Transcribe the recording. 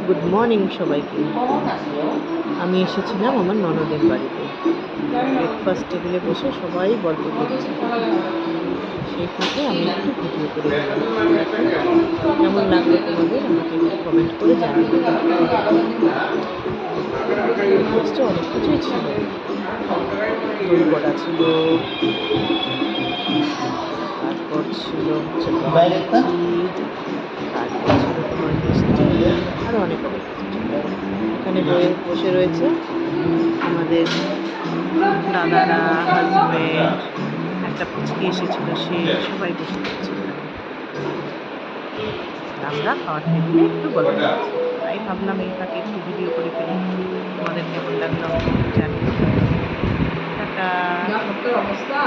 Good morning সবাইকে। আমি এসেছিলাম আমার ননদের বাড়িতে। ব্রেকফাস্ট টেবিলে বসে সবাই গল্প করছে, সেই ফাঁকে আমি একটু ভিডিও করে দিলাম। কেমন লাগলো তোমাদের আমাকে একটু কমেন্ট করে জানিও। ব্রেকফাস্টে অনেক কিছুই ছিল, দই বড়া ছিল, তারপর ছিল হচ্ছে তারপর ছিল তোমার মিষ্টি, আরও অনেক অনেক কিছু ছিল। এখানে বসে রয়েছে আমাদের দাদারা, হাজব্যান্ড, একটা পুচকি এসেছিল, সে সবাই বসে রয়েছে এখানে। আমরা খাওয়ার টেবিলে একটু গল্প করছি, তাই ভাবলাম এই ফাঁকে একটু ভিডিও করে ফেলি। তোমাদের কেমন লাগলো আমাকে একটু জানিও। টাটা। অবস্থা